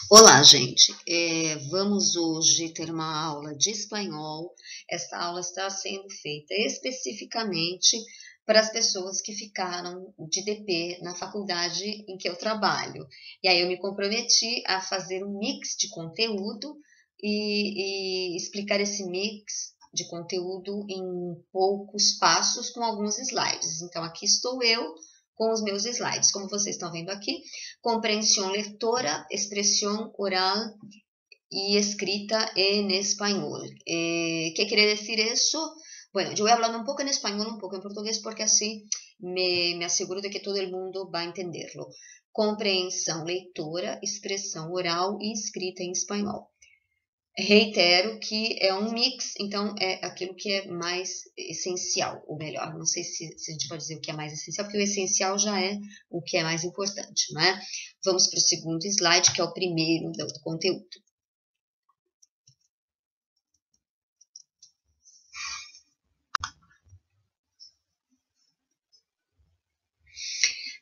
Olá, gente. Vamos hoje ter uma aula de espanhol. Essa aula está sendo feita especificamente para as pessoas que ficaram de DP na faculdade em que eu trabalho. E aí eu me comprometi a fazer um mix de conteúdo e explicar esse mix de conteúdo em poucos passos com alguns slides. Então, aqui estou eu com os meus slides. Como vocês estão vendo aqui, comprensión lectora, expresión oral y escrita en español. ¿Qué quiere decir eso? Bueno, yo voy hablando un poco en español, un poco en portugués, porque así me aseguro de que todo el mundo va a entenderlo. Compreensão lectora, expressão oral e escrita em espanhol. Reitero que é um mix, então é aquilo que é mais essencial, ou melhor, não sei se a gente pode dizer o que é mais essencial, porque o essencial já é o que é mais importante, não é? Vamos para o segundo slide, que é o primeiro do conteúdo.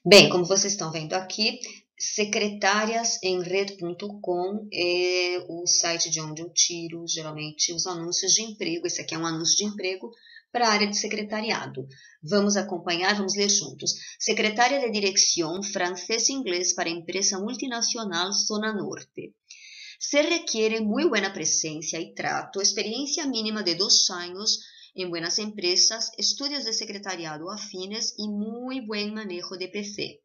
Bem, como vocês estão vendo aqui, secretariasemred.com é o site de onde eu tiro geralmente os anúncios de emprego. Esse aqui é um anúncio de emprego para a área de secretariado. Vamos acompanhar, vamos ler juntos. Secretária de Direção Francês e Inglês para empresa multinacional Zona Norte. Se requiere muy buena presencia y trato, experiencia mínima de 2 años en buenas empresas, estudios de secretariado afines y muy buen manejo de PC.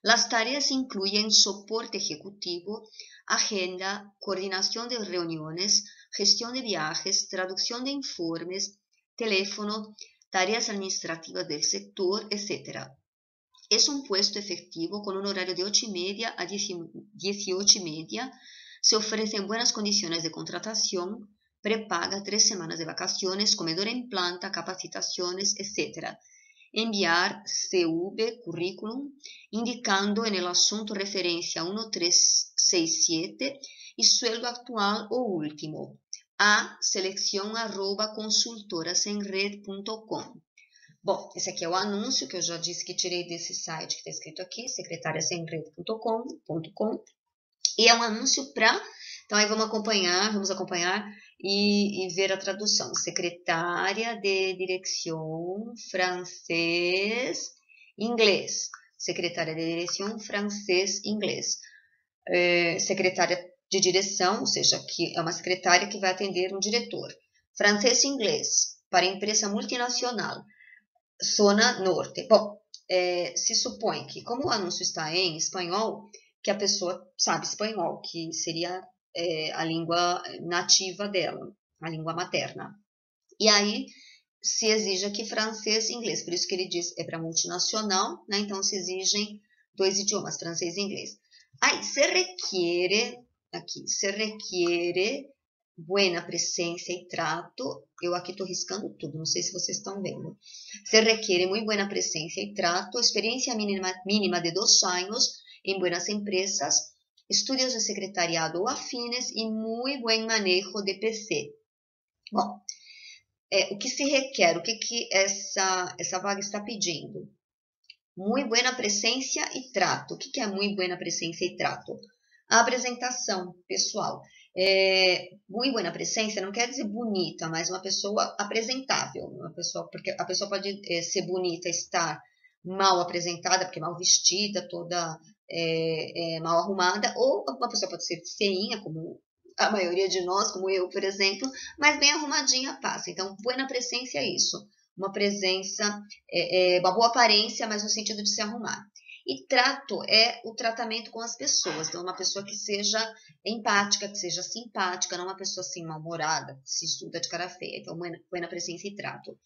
Las tareas incluyen soporte ejecutivo, agenda, coordinación de reuniones, gestión de viajes, traducción de informes, teléfono, tareas administrativas del sector, etc. Es un puesto efectivo con un horario de 8:30 a 18:30. Se ofrecen buenas condiciones de contratación, prepaga 3 semanas de vacaciones, comedor en planta, capacitaciones, etc. Enviar CV, currículum, indicando en el asunto referencia 1367 y sueldo actual o último, a selección@consultorasemred.com. Bom, esse aqui é o anúncio que eu já disse que tirei desse site que está escrito aqui, secretariasemred.com. E é um anúncio para... Então, aí vamos acompanhar e ver a tradução. Secretária de Direção Francês Inglês. Secretária de Direção Francês Inglês. Secretária de Direção, ou seja, que é uma secretária que vai atender um diretor. Francês e Inglês, para empresa multinacional. Zona Norte. Bom, se supõe que, como o anúncio está em espanhol, que a pessoa sabe espanhol, que seria a língua nativa dela, a língua materna. E aí se exige aqui francês e inglês, por isso que ele diz é para multinacional, né? Então se exigem 2 idiomas, francês e inglês. Aí se requiere buena presencia y trato. Eu aqui estou riscando tudo, não sei se vocês estão vendo. Se requiere muy buena presencia y trato, experiencia mínima de 2 años en buenas empresas, estudios de secretariado o afines y muy buen manejo de PC. Bom, o que se requer, o que essa vaga está pedindo? Muy buena presencia y trato. O que é muy buena presencia y trato? A apresentação pessoal. Muito buena presença não quer dizer bonita, mas uma pessoa apresentável, porque a pessoa pode ser bonita, estar mal apresentada, porque mal vestida, toda mal arrumada, ou uma pessoa pode ser feinha, como a maioria de nós, como eu, por exemplo, mas bem arrumadinha passa. Então, buena presença é isso, uma presença, uma boa aparência, mas no sentido de se arrumar. E trato é o tratamento com as pessoas. Então, uma pessoa que seja empática, que seja simpática, não uma pessoa assim mal-humorada, que se estuda de cara feia. Então, buena presença e trato.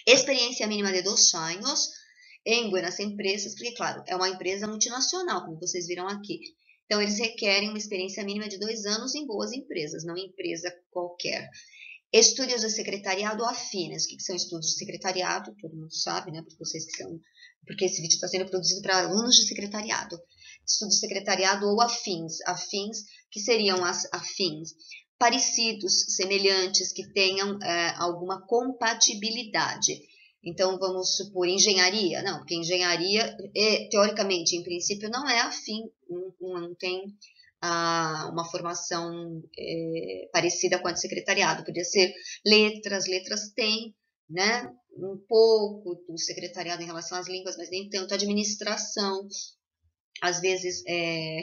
Experiência mínima de 2 anos em buenas empresas, porque, claro, é uma empresa multinacional, como vocês viram aqui. Então, eles requerem uma experiência mínima de 2 anos em boas empresas, não em empresa qualquer. Estudos de secretariado afines. O que são estudos de secretariado? Todo mundo sabe, né? Porque esse vídeo está sendo produzido para alunos de secretariado. Estudos de secretariado ou afins. Afins, que seriam as afins? parecidos, semelhantes, que tenham alguma compatibilidade. Então, vamos supor, engenharia. Não, porque engenharia, teoricamente, em princípio, não é afim, não tem uma formação parecida com a de secretariado. Podia ser letras têm, né, um pouco do secretariado em relação às línguas, mas nem tanto administração, às vezes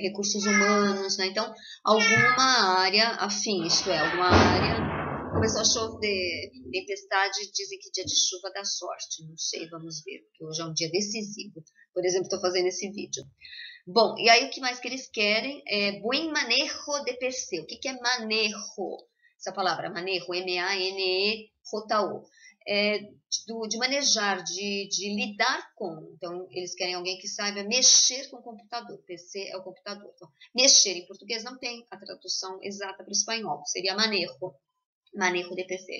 recursos humanos, né? Então, alguma área afim, isto é, alguma área. Começou a chover, tempestade, dizem que dia de chuva dá sorte, não sei, vamos ver, porque hoje é um dia decisivo. Por exemplo, estou fazendo esse vídeo. Bom, e aí o que mais que eles querem é buen manejo de PC. O que é manejo? Essa palavra, manejo, M-A-N-E-J-O. De manejar, de lidar com. Então, eles querem alguém que saiba mexer com o computador. PC é o computador. Então, mexer em português não tem a tradução exata para o espanhol, seria manejo de PC.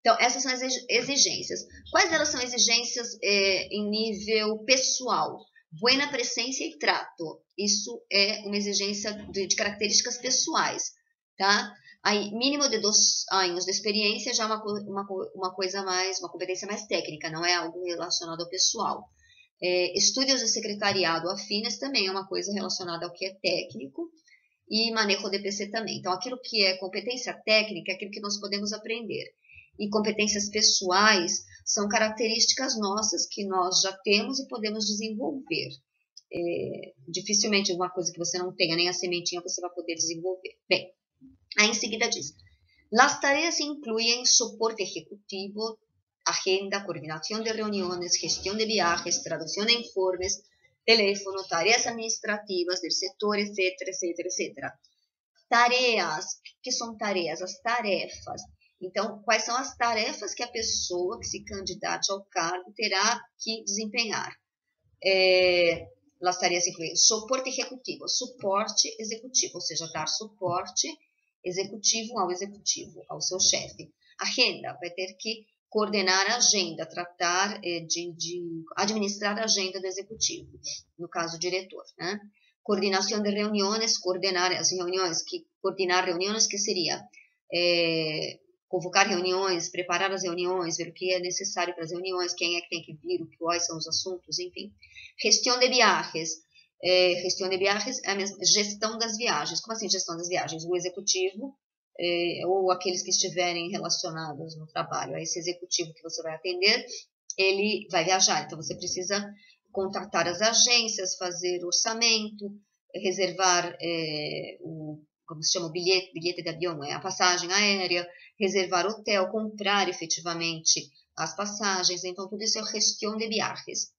Então, essas são as exigências. Quais delas são exigências em nível pessoal? Buena presença e trato. Isso é uma exigência de características pessoais, tá? Aí, mínimo de 2 anos de experiência já é uma coisa mais, uma competência mais técnica, não é algo relacionado ao pessoal. Estudos de secretariado afines também é uma coisa relacionada ao que é técnico, e manejo de PC também. Então, aquilo que é competência técnica é aquilo que nós podemos aprender. E competências pessoais são características nossas que nós já temos e podemos desenvolver. Dificilmente uma coisa que você não tenha, nem a sementinha, você vai poder desenvolver. Bem, aí em seguida diz: las tareas incluyen soporte ejecutivo, agenda, coordinación de reuniones, gestión de viajes, traducción de informes, teléfono, tareas administrativas del setor, etcétera, etcétera, etcétera. Tareas, que são tareas? As tarefas. Então, quais são as tarefas que a pessoa que se candidate ao cargo terá que desempenhar? As tarefas incluem suporte executivo, suporte executivo, ou seja, dar suporte executivo, ao seu chefe. Agenda, vai ter que coordenar a agenda, tratar de administrar a agenda do executivo, no caso, o diretor, né? Coordenação de reuniões, coordenar reuniões, que seria convocar reuniões, preparar as reuniões, ver o que é necessário para as reuniões, quem é que tem que vir, quais são os assuntos, enfim. Gestão de viagens. Gestão de viagens é a mesma, gestão das viagens. Como assim gestão das viagens? O executivo ou aqueles que estiverem relacionados no trabalho a esse executivo que você vai atender, ele vai viajar. Então, você precisa contratar as agências, fazer orçamento, reservar como se chama, o bilhete de avião, a passagem aérea, reservar hotel, comprar efetivamente as passagens. Então, tudo isso é gestão de viagens.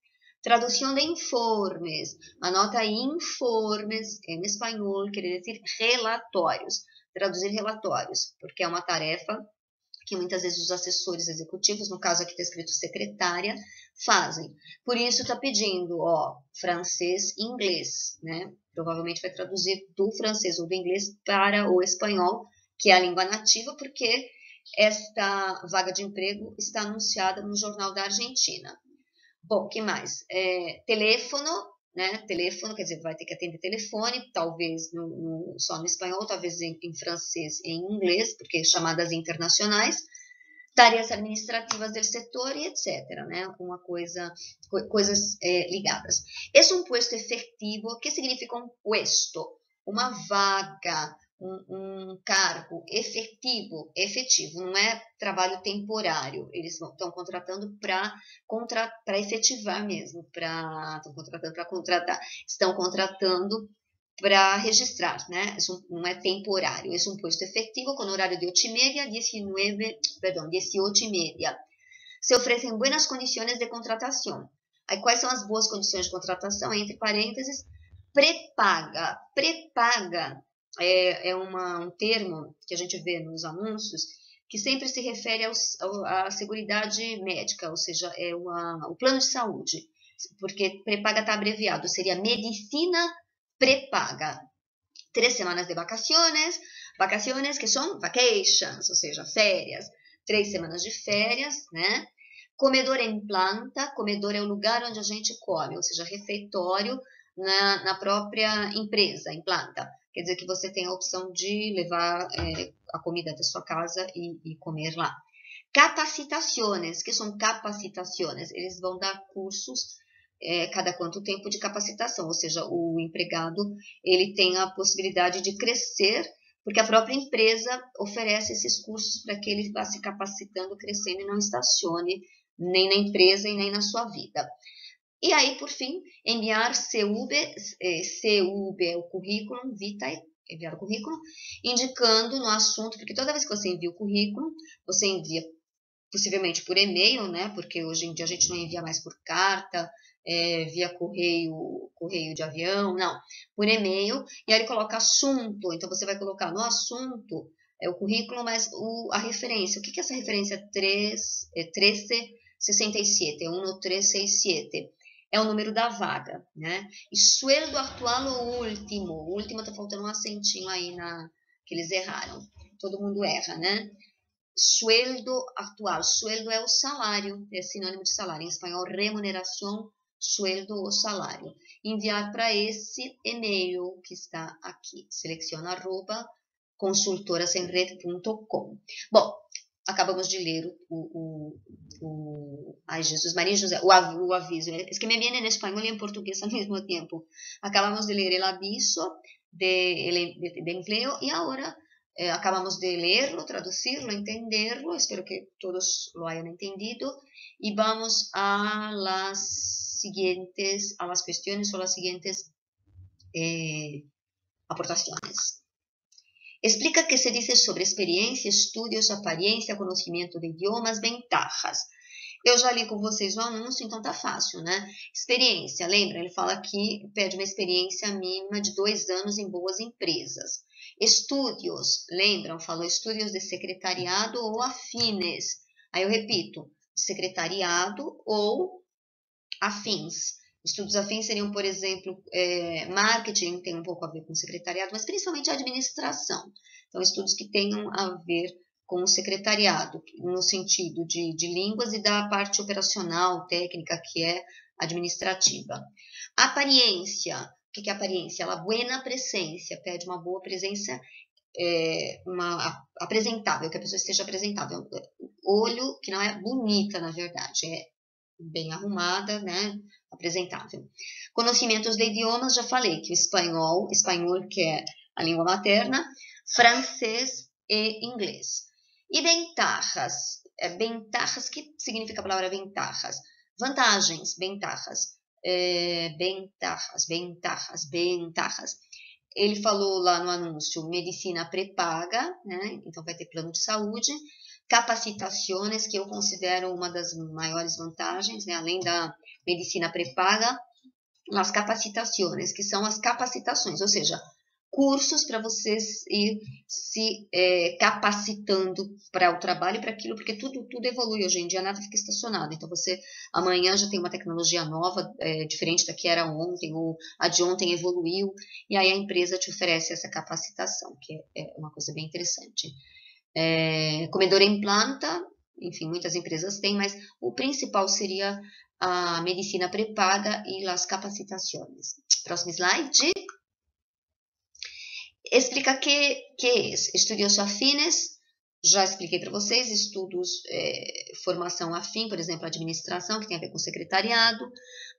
Tradução de informes. Anota aí, informes, em espanhol, quer dizer relatórios. Traduzir relatórios, porque é uma tarefa que muitas vezes os assessores executivos, no caso aqui está escrito secretária, fazem. Por isso está pedindo, francês e inglês, né? Provavelmente vai traduzir do francês ou do inglês para o espanhol, que é a língua nativa, porque esta vaga de emprego está anunciada no Jornal da Argentina. Bom, o que mais? Teléfono, né? Teléfono, quer dizer, vai ter que atender telefone, talvez só no espanhol, talvez em francês e em inglês, porque chamadas internacionais. Tarefas administrativas do setor e etc. Né? Coisas ligadas. É um puesto efetivo. O que significa um puesto? Uma vaga, um cargo efetivo, não é trabalho temporário. Eles estão contratando para efetivar mesmo, estão contratando para contratar, estão contratando para registrar, né? Isso não é temporário, é um posto efetivo com horário de 8h30 a 18h30. Se oferecem boas condições de contratação. Aí, quais são as boas condições de contratação? Entre parênteses, pré-paga. Pré-paga é um termo que a gente vê nos anúncios que sempre se refere à seguridade médica, ou seja, o plano de saúde, porque pré-paga está abreviado, seria medicina pré-paga. 3 semanas de vacaciones que são vacations, ou seja, férias. 3 semanas de férias, né? Comedor em planta, comedor é o lugar onde a gente come, ou seja, refeitório na própria empresa, em planta. quer dizer que você tem a opção de levar a comida da sua casa e comer lá. Capacitações, que são capacitações? Eles vão dar cursos cada quanto tempo de capacitação, ou seja, o empregado ele tem a possibilidade de crescer, porque a própria empresa oferece esses cursos para que ele vá se capacitando, crescendo e não estacione nem na empresa e nem na sua vida. E aí, por fim, enviar CV é o currículo, vitae, enviar o currículo, indicando no assunto, porque toda vez que você envia o currículo, você envia possivelmente por e-mail, né? Porque hoje em dia a gente não envia mais por carta, via correio de avião, não, por e-mail, e aí ele coloca assunto, então você vai colocar no assunto o currículo, mas a referência, o que é essa referência 1367, 1367? É o número da vaga, né? E sueldo atual o último tá faltando um acentinho aí que eles erraram, todo mundo erra, né? Sueldo atual, sueldo é o salário, é sinônimo de salário, em espanhol, remuneração, sueldo ou salário. Enviar para esse e-mail que está aqui, seleciona @consultorasemrede.com. Bom, acabamos de ler ai, Jesus, Maria José, o aviso, es que me viene en español y en portugués al mismo tiempo. Acabamos de leer el aviso de empleo y ahora acabamos de leerlo, traducirlo, entenderlo, espero que todos lo hayan entendido, y vamos a las cuestiones o las siguientes aportaciones. Explica qué se dice sobre experiencia, estudios, aparência, conhecimento de idiomas, ventajas. Eu já li com vocês o anúncio, então tá fácil, né? Experiência, lembra? Ele fala que pede uma experiência mínima de 2 anos em boas empresas. Estudos, lembram? Falou estudos de secretariado ou afines. Aí eu repito, secretariado ou afins. Estudos afins seriam, por exemplo, marketing, tem um pouco a ver com secretariado, mas principalmente administração. Então, estudos que tenham a ver com o secretariado, no sentido de línguas e da parte operacional, técnica, que é administrativa. Aparência. O que é aparência? Ela buena presença, pede uma boa presença, apresentável, que a pessoa esteja apresentável. Olho, que não é bonita, na verdade, é bem arrumada, né? Apresentável. Conhecimentos de idiomas, já falei que o espanhol que é a língua materna, francês e inglês. E ventajas. Ventajas, que significa a palavra ventajas? Vantagens, ventajas. Ventajas. Ele falou lá no anúncio, medicina pré-paga, né? Então vai ter plano de saúde. Capacitações, que eu considero uma das maiores vantagens, né? Além da medicina pré-paga, as capacitações, que são as capacitações, ou seja, cursos para vocês ir se capacitando para o trabalho e para aquilo, porque tudo evolui hoje em dia, nada fica estacionado. Então, você amanhã já tem uma tecnologia nova, diferente da que era ontem, ou a de ontem evoluiu, e aí a empresa te oferece essa capacitação, que é uma coisa bem interessante. Comedor em planta, enfim, muitas empresas têm, mas o principal seria a medicina pré-paga e as capacitações. Próximo slide. Explica que é estudos afines, já expliquei para vocês, estudos, formação afim, por exemplo, administração, que tem a ver com secretariado,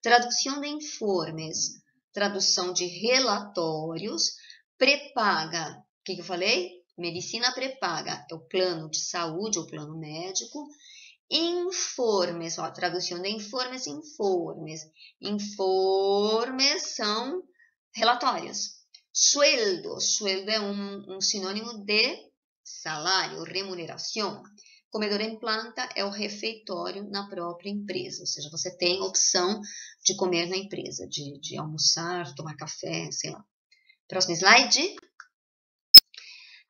tradução de informes, tradução de relatórios, pré-paga, o que eu falei? Medicina pré-paga é o plano de saúde, o plano médico. Informes, tradução de informes. Informes são relatórios. Sueldo é um sinônimo de salário, remuneração. Comedor em planta é o refeitório na própria empresa, ou seja, você tem opção de comer na empresa, de almoçar, tomar café, sei lá. Próximo slide.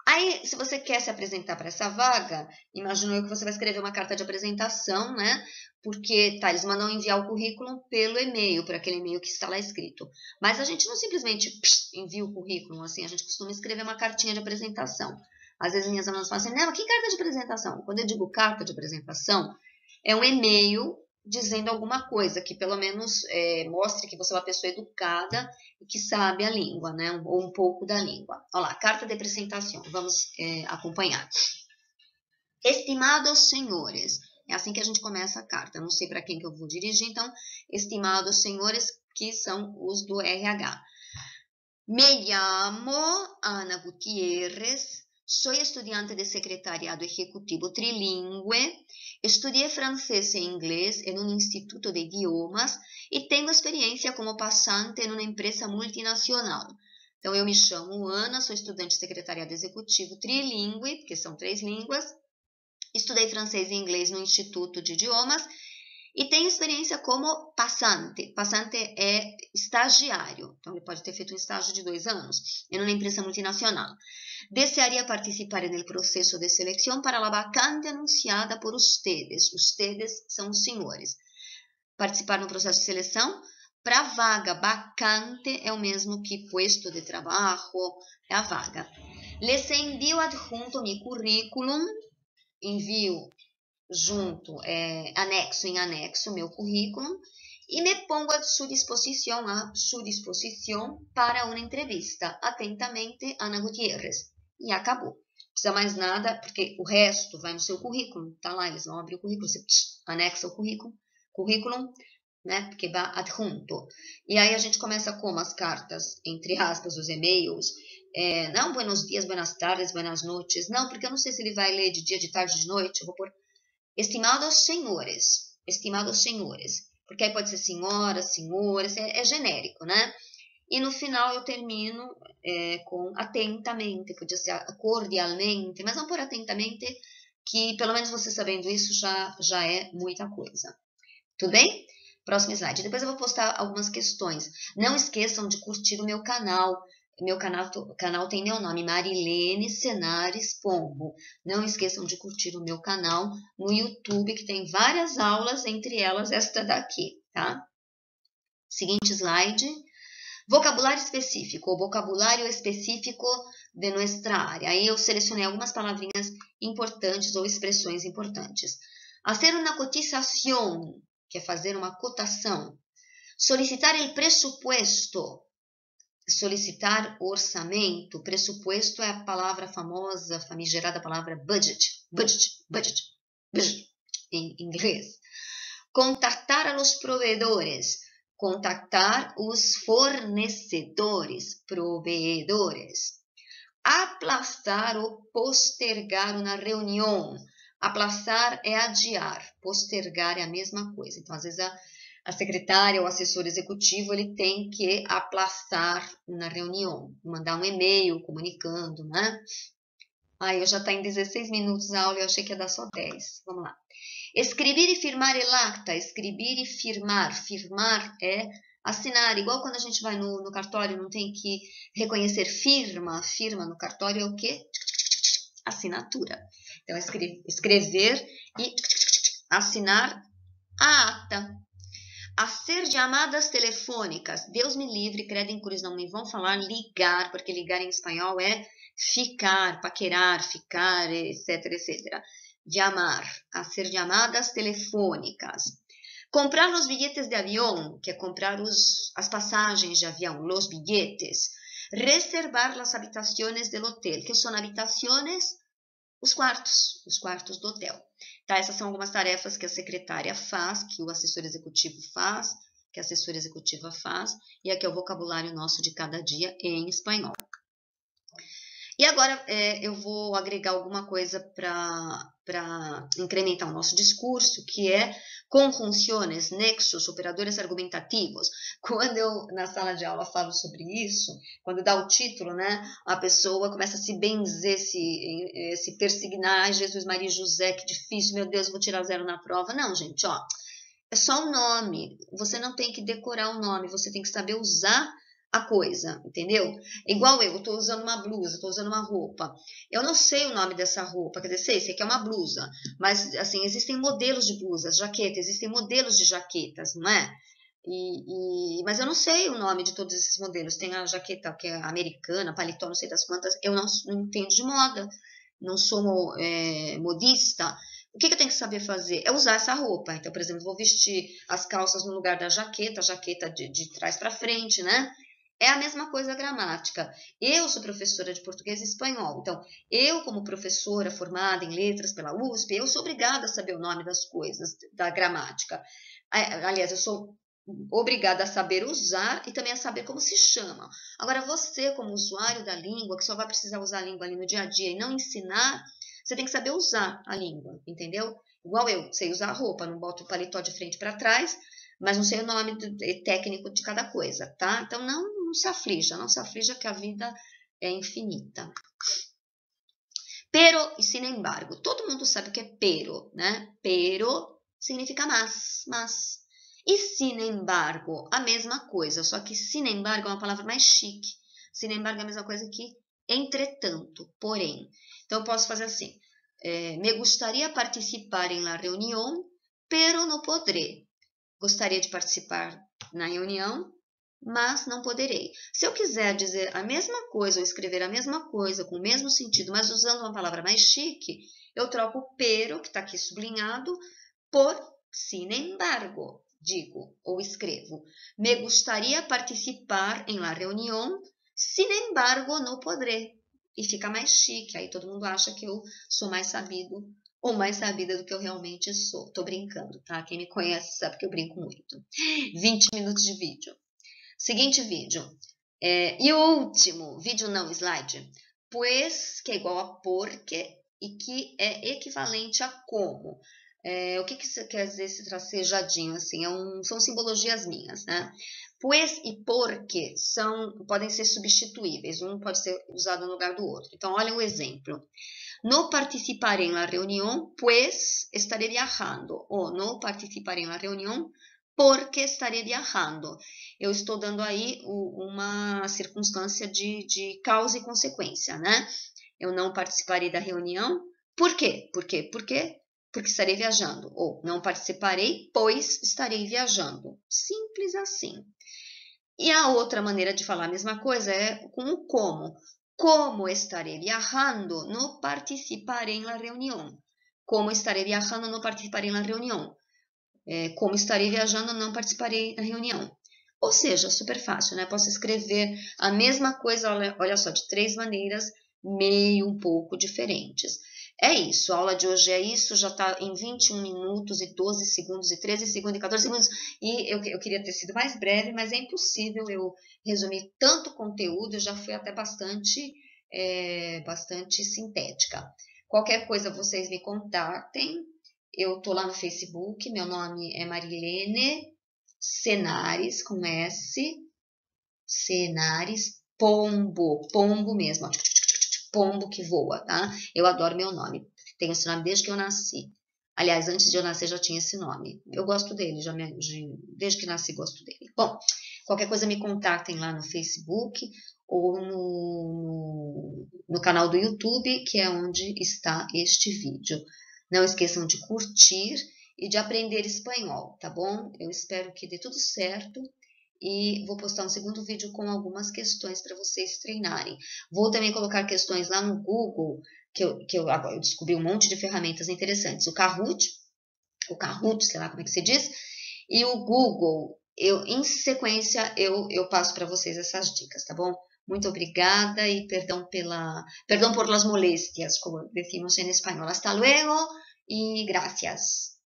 Aí, se você quer se apresentar para essa vaga, imagino eu que você vai escrever uma carta de apresentação, né? Porque, eles mandam enviar o currículo pelo e-mail, por aquele e-mail que está lá escrito. Mas a gente não simplesmente envia o currículo, assim, a gente costuma escrever uma cartinha de apresentação. Às vezes minhas alunas falam assim, não, que carta de apresentação? Quando eu digo carta de apresentação, é um e-mail dizendo alguma coisa que pelo menos mostre que você é uma pessoa educada e que sabe a língua, né? Ou um pouco da língua. Olha lá, carta de apresentação. Vamos acompanhar. Estimados senhores, é assim que a gente começa a carta. Não sei para quem que eu vou dirigir, então, estimados senhores, que são os do RH. Me llamo Ana Gutiérrez, soy estudiante de secretariado ejecutivo trilingüe, estudié francés e inglés en un instituto de idiomas e tenho experiência como passante em uma empresa multinacional. Então, eu me chamo Ana, sou estudante de secretariado executivo trilingüe, porque são 3 línguas, estudei francês e inglês no Instituto de Idiomas e tenho experiência como passante. Passante é estagiário, então ele pode ter feito um estágio de 2 anos em uma empresa multinacional. Desearia participar no processo de seleção para a vacante anunciada por ustedes. Ustedes são os senhores. Participar no processo de seleção para vaga. Vacante é o mesmo que puesto de trabalho, é a vaga. Les envio adjunto mi currículum. Envio junto, anexo em anexo, meu currículo, e me pongo à sua disposição para uma entrevista. Atentamente, Ana Gutiérrez. E acabou. Não precisa mais nada, porque o resto vai no seu currículo. Tá lá, eles vão abrir o currículo, você anexa o currículo, né, porque vai adjunto. E aí a gente começa como as cartas, entre aspas, os e-mails. Não, buenos dias, buenas tardes, buenas noches. Não, porque eu não sei se ele vai ler de dia, de tarde, de noite. Eu vou pôr estimados senhores. Porque aí pode ser senhoras, senhores, é genérico, né? E no final eu termino com atentamente, podia ser cordialmente, mas não por atentamente, que pelo menos você sabendo isso já é muita coisa. Tudo bem? Próximo slide. Depois eu vou postar algumas questões. Não esqueçam de curtir o meu canal. Meu canal tem meu nome, Marilene Senares Pombo. Não esqueçam de curtir o meu canal no YouTube, que tem várias aulas, entre elas esta daqui, tá? Seguinte slide. Vocabulário específico, o vocabulário específico de nossa área. Aí eu selecionei algumas palavrinhas importantes ou expressões importantes. Hacer una cotización, que é fazer uma cotação. Solicitar el presupuesto. Solicitar orçamento. Presupuesto é a palavra famosa, famigerada palavra budget. Budget em inglês. Contactar a los proveedores. Contactar os fornecedores, proveedores. Aplazar ou postergar uma reunião. Aplazar é adiar, postergar é a mesma coisa. Então, às vezes, a secretária ou assessor executivo ele tem que aplazar uma reunião, mandar um e-mail comunicando, né? Eu já está em 16 minutos a aula, eu achei que ia dar só 10. Vamos lá. Escrever e firmar el acta. Escrever e firmar. Firmar é assinar. Igual quando a gente vai no cartório, não tem que reconhecer firma. Firma no cartório é o quê? Assinatura. Então, escrever e assinar a ata. Hacer chamadas telefônicas. Deus me livre, credo em cruz, não me vão falar ligar, porque ligar em espanhol é ficar, paquerar, ficar, etc, etc. Llamar, hacer chamadas telefônicas. Comprar os bilhetes de avião, que é comprar as passagens de avião, os bilhetes. Reservar as habitações do hotel, que são habitações, os quartos do hotel. Tá, essas são algumas tarefas que a secretária faz, que o assessor executivo faz, que a assessora executiva faz, e aqui é o vocabulário nosso de cada dia em espanhol. E agora eu vou agregar alguma coisa para incrementar o nosso discurso, que é conjunções, nexos, operadores argumentativos. Quando eu, na sala de aula, falo sobre isso, quando dá o título, né, a pessoa começa a se benzer, se persignar, ai, Jesus, Maria e José, que difícil, meu Deus, vou tirar 0 na prova. Não, gente, ó, é só um nome, você não tem que decorar o nome, você tem que saber usar a coisa, entendeu? Igual eu estou usando uma blusa, estou usando uma roupa. Eu não sei o nome dessa roupa, quer dizer, sei que é uma blusa, mas assim, existem modelos de blusas, jaquetas, existem modelos de jaquetas, não é? Mas eu não sei o nome de todos esses modelos. Tem a jaqueta que é americana, paletó, não sei das quantas, eu não entendo de moda, não sou modista. O que eu tenho que saber fazer? É usar essa roupa. Então, por exemplo, vou vestir as calças no lugar da jaqueta, a jaqueta de trás para frente, né? É a mesma coisa a gramática. Eu sou professora de português e espanhol. Então, eu, como professora formada em letras pela USP, eu sou obrigada a saber o nome das coisas, da gramática. Aliás, eu sou obrigada a saber usar e também a saber como se chama. Agora, você, como usuário da língua, que só vai precisar usar a língua ali no dia a dia e não ensinar, você tem que saber usar a língua, entendeu? Igual eu, sei usar a roupa, não boto o paletó de frente para trás, mas não sei o nome técnico de cada coisa, tá? Então, não se aflija que a vida é infinita. Pero e sin embargo, todo mundo sabe o que é pero, né? Pero significa mas. E sin embargo, a mesma coisa, só que sin embargo é uma palavra mais chique. Sin embargo é a mesma coisa que entretanto, porém. Então eu posso fazer assim: me gustaría participar en la reunión, pero no podré. Gostaria de participar na reunião, mas não poderei. Se eu quiser dizer a mesma coisa ou escrever a mesma coisa com o mesmo sentido, mas usando uma palavra mais chique, eu troco o pero, que está aqui sublinhado, por sin embargo. Digo ou escrevo: me gustaría participar en la reunión, sin embargo, no podré. E fica mais chique, aí todo mundo acha que eu sou mais sabido ou mais sabida do que eu realmente sou. Tô brincando, tá? Quem me conhece sabe que eu brinco muito. 20 minutos de vídeo. Seguinte vídeo. E o último, vídeo não, slide. Pues, que é igual a porque e que é equivalente a como. O que quer dizer esse tracejadinho assim? São simbologias minhas, né? Pues e porque podem ser substituíveis. Um pode ser usado no lugar do outro. Então, olha o exemplo. No participaré en la reunión, pues estaré viajando. Ou no participaré en la reunión, porque estarei viajando. Eu estou dando aí uma circunstância de causa e consequência, né? Eu não participarei da reunião. Por quê? Porque estarei viajando. Ou não participarei, pois estarei viajando. Simples assim. E a outra maneira de falar a mesma coisa é com o como. Como estarei viajando, no participaré en la reunión. Como estarei viajando, no participaré en la reunión. Como estarei viajando, não participarei da reunião. Ou seja, super fácil, né? Posso escrever a mesma coisa, olha só, de 3 maneiras meio um pouco diferentes. É isso, a aula de hoje é isso, já está em 21 minutos e 12 segundos e 13 segundos e 14 segundos. E eu queria ter sido mais breve, mas é impossível eu resumir tanto conteúdo, eu já fui até bastante sintética. Qualquer coisa vocês me contatem. Eu tô lá no Facebook, meu nome é Marilene Senares, com S, Senares, pombo mesmo, ó, pombo que voa, tá? Eu adoro meu nome, tenho esse nome desde que eu nasci. Aliás, antes de eu nascer já tinha esse nome. Eu gosto dele, desde que nasci gosto dele. Bom, qualquer coisa me contactem lá no Facebook ou no canal do YouTube, que é onde está este vídeo. Não esqueçam de curtir e de aprender espanhol, tá bom? Eu espero que dê tudo certo e vou postar um segundo vídeo com algumas questões para vocês treinarem. Vou também colocar questões lá no Google, que agora eu descobri um monte de ferramentas interessantes. O Kahoot, sei lá como é que se diz, e o Google. Em sequência, eu passo para vocês essas dicas, tá bom? Muito obrigada y perdón por las molestias, como decimos en español. Hasta luego y gracias.